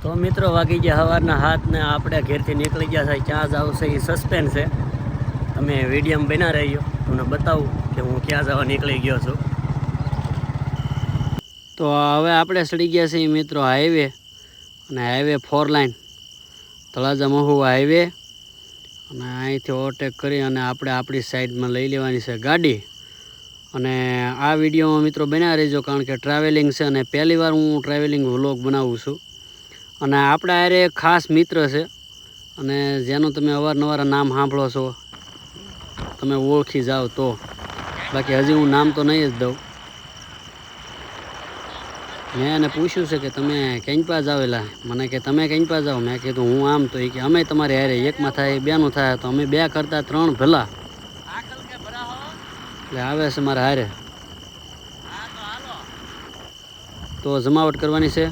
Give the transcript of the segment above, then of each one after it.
તો મિત્રો વાગી ગયા સવારના 7 ને આપણે ઘેરથી નીકળી ગયા છે. ક્યાં જાવ છે એ સસ્પેન્સ છે. તમે વિડીયોમાં બના રહીજો, તમને બતાવું કે હું ક્યાં જવા નીકળી ગયો છું. તો હવે આપણે ચડી ગયા છીએ મિત્રો હાઈવે, અને highway 4 line Talaja Mahuva highway, અને અહીંથી ઓવરટેક કરી અને આપણે આપણી સાઈડમાં લઈ લેવાની છે ગાડી. અને આ વિડીયોમાં મિત્રો બન્યા રહેજો, કારણ કે ટ્રાવેલિંગ છે અને પહેલી વાર હું ટ્રાવેલિંગ વ્લોગ બનાવું છું. અને આપણા હારે એક ખાસ મિત્ર છે, અને જેનું તમે અવારનવાર નામ સાંભળો છો, તમે ઓળખી જાઓ તો. બાકી હજી હું નામ તો નહીં જ દઉં. મેં એને પૂછ્યું છે કે તમે ક્યાં પા જાવેલા, મને કે તમે ક્યાં પા જાઓ. મેં કીધું હું આમ. તો એ કે અમે તમારે હારે એકમાં થાય બેનું થાય, તો અમે 2 કરતા 3 ભલા. એટલે આવે છે મારા હારે, તો જમાવટ કરવાની છે.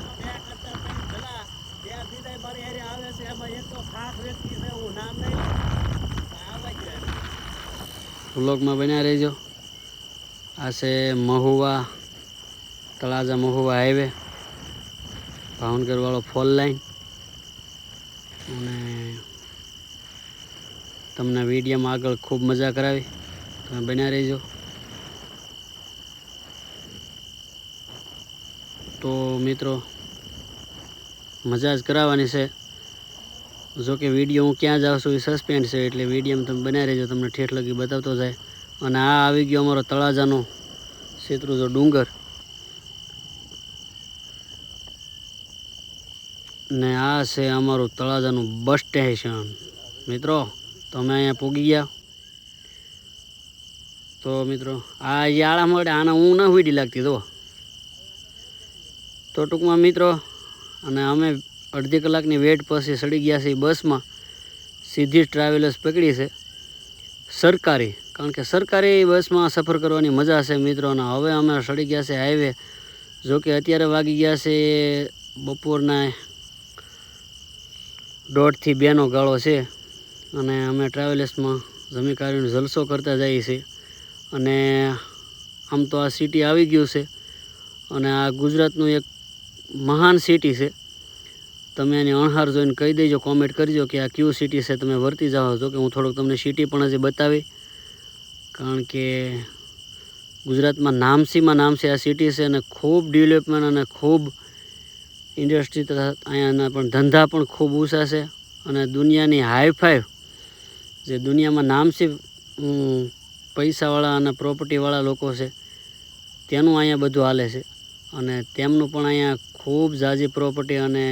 વ્લોગમાં બન્યા રહેજો. આ છે મહુવા તળાજા મહુવા હાઈવે, ભાવનગર વાળો 4 લાઈન. અને તમને વિડીયોમાં આગળ ખૂબ મજા કરાવી, તમે બન્યા રહેજો. તો મિત્રો મજા જ કરાવવાની છે. જો કે વિડીયો હું ક્યાં જાઉં છું એ સસ્પેન્સ છે, એટલે વિડીયોમાં તમે બન્યા રહેજો, તમને ઠેઠ લગી બતાવતો જાય. અને આ આવી ગયો અમારો તળાજાનો શેત્રુંજો ડુંગર, ને આ છે અમારું તળાજાનું બસ સ્ટેશન. મિત્રો તમે અહીંયા પૂગી ગયા. તો મિત્રો આ યાળા મળે, આને હું ન હુડી લાગતી તો ટૂંકમાં મિત્રો. અને અમે અડધી કલાકની વેટ પછી ચડી ગયા છીએ બસમાં. સીધી જ ટ્રાવેલર્સ પકડી છે સરકારી, કારણ કે સરકારી બસમાં સફર કરવાની મજા છે મિત્રો. અને હવે અમે ચડી ગયા છે હાઈવે. જો કે અત્યારે વાગી ગયા છે બપોરના 1:30 થી 2નો ગાળો છે, અને અમે ટ્રાવેલર્સમાં જમી કાઢીને જલસો કરતા જઈએ છીએ. અને આમ તો આ સિટી આવી ગયું છે, અને આ ગુજરાતનું એક મહાન સિટી છે. તમે એની અણહાર જોઈને કહી દેજો, કોમેન્ટ કરજો કે આ કયું સિટી છે, તમે વર્તી જાઓ. છો કે હું થોડુંક તમને સિટી પણ હજી બતાવી, કારણ કે ગુજરાતમાં નામસીમાં નામસી આ સિટી છે, અને ખૂબ ડેવલપમેન્ટ અને ખૂબ ઇન્ડસ્ટ્રી તથા અહીંયાના પણ ધંધા પણ ખૂબ ઊંચા છે. અને દુનિયાની હાઈફાઈ જે દુનિયામાં નામસી પૈસાવાળા અને પ્રોપર્ટીવાળા લોકો છે, તેનું અહીંયા બધું હાલે છે. અને તેમનું પણ અહીંયા ખૂબ ઝાઝી પ્રોપર્ટી, અને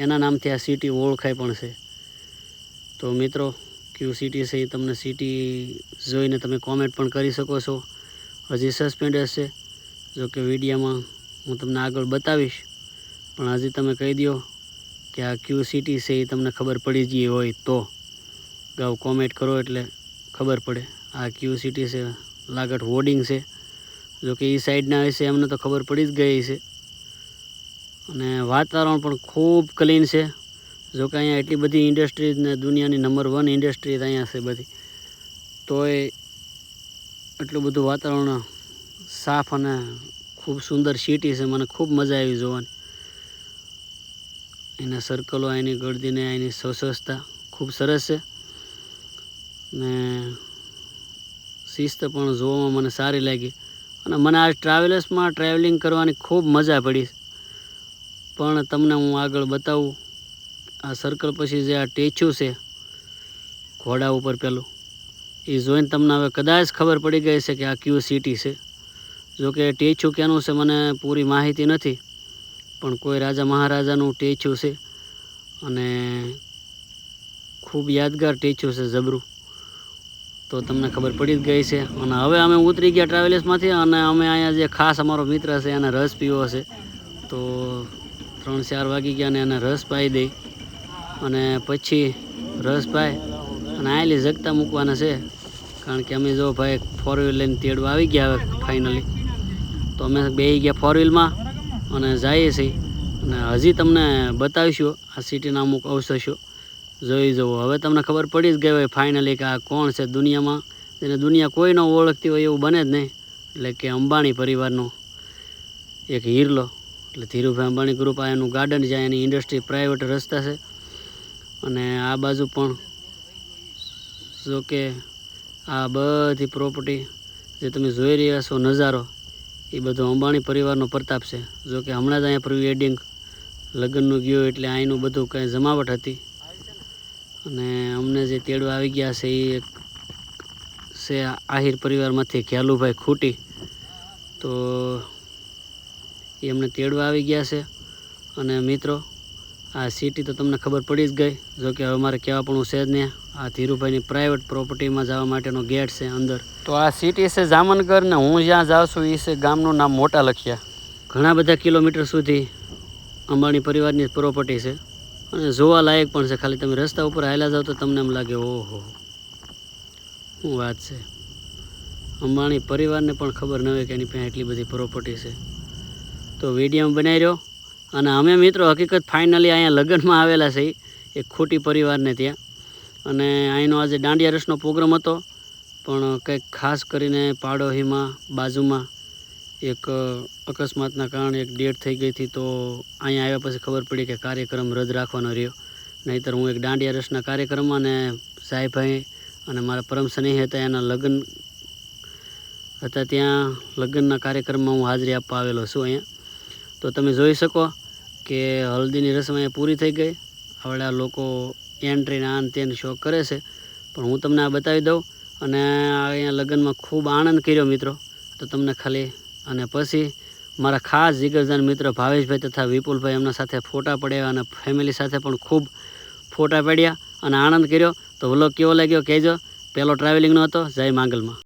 એના નામથી આ સિટી ઓળખાય પણ છે. તો મિત્રો કયું સિટી છે એ તમને સિટી જોઈને તમે કોમેન્ટ પણ કરી શકો છો. હજી સસ્પેન્ડેડ છે, જો કે વિડીયોમાં હું તમને આગળ બતાવીશ, પણ હજી તમે કહી દો કે આ કયું સિટી છે એ તમને ખબર પડી ગઈ હોય તો ગાવ કોમેન્ટ કરો, એટલે ખબર પડે આ કયું સિટી છે. લાગટ હોર્ડિંગ છે, જો કે એ સાઈડના હશે એમને તો ખબર પડી જ ગઈ છે. અને વાતાવરણ પણ ખૂબ ક્લીન છે. જો કે અહીંયા એટલી બધી ઇન્ડસ્ટ્રીઝ ને દુનિયાની નંબર 1 ઇન્ડસ્ટ્રીઝ અહીંયા છે બધી, તોય એટલું બધું વાતાવરણ સાફ અને ખૂબ સુંદર સિટી છે. મને ખૂબ મજા આવી જોવાની. એના સર્કલો, એની ગળદીને એની સ્વચ્છતા ખૂબ સરસ છે, ને શિસ્ત પણ જોવામાં મને સારી લાગી. અને મને આ ટ્રાવેલર્સમાં ટ્રાવેલિંગ કરવાની ખૂબ મજા પડી. પણ તમને હું આગળ બતાવું. આ સર્કલ પછી જે આ ટેચ્યુ છે ઘોડા ઉપર પેલું, એ જોઈને તમને હવે કદાચ ખબર પડી ગઈ છે કે આ કયું સિટી છે. જો કે ટેચ્યુ ક્યાંનું છે મને પૂરી માહિતી નથી, પણ કોઈ રાજા મહારાજાનું ટેચ્યુ છે, અને ખૂબ યાદગાર ટેચ્યુ છે જબરું. તો તમને ખબર પડી જ ગઈ છે. અને હવે અમે ઉતરી ગયા ટ્રાવેલર્સમાંથી, અને અમે અહીંયા જે ખાસ અમારો મિત્ર છે એને રસ પીવો છે. તો 3-4 વાગી ગયા, ને એને રસ પાઈ દઈ, અને પછી રસ પાઈ અને આયલી જગતા મૂકવાના છે. કારણ કે અમે જો ભાઈ 4 વ્હીલ લઈને તેડવા આવી ગયા હવે ફાઇનલી. તો અમે બેસી ગયા 4 વ્હીલમાં અને જઈએ છીએ. અને હજી તમને બતાવીશું આ સિટીના અમુક અવશેષો, જોઈ જવો. હવે તમને ખબર પડી જ ગઈ હોય ફાઇનલી કે આ કોણ છે દુનિયામાં, જેને દુનિયા કોઈ ન ઓળખતી હોય એવું બને જ નહીં. એટલે કે અંબાણી પરિવારનો એક હિરલો એટલે ધીરુભાઈ અંબાણી ગ્રુપ આ એનું ગાર્ડન જાય, એની ઇન્ડસ્ટ્રી પ્રાઇવેટ રસ્તા છે. અને આ બાજુ પણ જો કે આ બધી પ્રોપર્ટી જે તમે જોઈ રહ્યા છો નજારો, એ બધો અંબાણી પરિવારનો પ્રતાપ છે. જો કે હમણાં જ અહીંયા પ્રી વેડિંગ લગ્નનું ગયું એટલે અહીંનું બધું કંઈ જમાવટ હતી. અને અમને જે તેડવા આવી ગયા છે એ એક છે આહિર પરિવારમાંથી ઘેલુભાઈ ખૂટી, તો એ અમને તેડવા આવી ગયા છે. અને મિત્રો આ સિટી તો તમને ખબર પડી જ ગઈ. જો કે હવે મારે કહેવા પણ છે જ ને, આ ધીરુભાઈની પ્રાઇવેટ પ્રોપર્ટીમાં જવા માટેનો ગેટ છે અંદર. તો આ સિટી છે જામનગર, ને હું જ્યાં જાઉં છું એ છે ગામનું નામ મોટા લખિયા. ઘણા બધા કિલોમીટર સુધી અંબાણી પરિવારની પ્રોપર્ટી છે અને જોવા લાયક પણ છે. ખાલી તમે રસ્તા ઉપર હાલ્યા જાઓ તો તમને એમ લાગે ઓહો શું વાત છે. અંબાણી પરિવારને પણ ખબર ન હોય કે એની પાસે એટલી બધી પ્રોપર્ટી છે. તો વિડીયો બનાવી રહ્યો. અને અમે મિત્રો હકીકત ફાઇનલી અહીંયા લગ્નમાં આવેલા છે એક ખોટી પરિવારને ત્યાં. અને અહીંનો આજે દાંડિયા રસનો પ્રોગ્રામ હતો, પણ કંઈક ખાસ કરીને પાડોશીમાં બાજુમાં એક અકસ્માતના કારણે એક ડેથ થઈ ગઈ હતી. તો અહીંયા આવ્યા પછી ખબર પડી કે કાર્યક્રમ રદ રાખવાનો રહ્યો. નહીંતર હું એક દાંડિયા રસના કાર્યક્રમમાં અને સાહેબભાઈ અને મારા પરમ સ્નેહી હતા એના લગ્ન હતા, ત્યાં લગ્નના કાર્યક્રમમાં હું હાજરી આપવા આવેલો છું અહીંયા. તો તમે જોઈ શકો કે હલ્દીની રસમ અહીંયા પૂરી થઈ ગઈ. હવે આ લોકો એન્ટ્રીને આન તેન શો કરે છે, પણ હું તમને આ બતાવી દઉં. અને અહીંયા લગ્નમાં ખૂબ આનંદ કર્યો મિત્રો. તો તમને ખાલી અને પછી મારા ખાસ જીગરજાન મિત્ર ભાવેશભાઈ તથા વિપુલભાઈ એમના સાથે ફોટા પડ્યા અને ફેમિલી સાથે પણ ખૂબ ફોટા પાડ્યા અને આનંદ કર્યો. તો વ્લોગ કેવો લાગ્યો કહેજો. પહેલો ટ્રાવેલિંગનો હતો. જય માંગલમાં.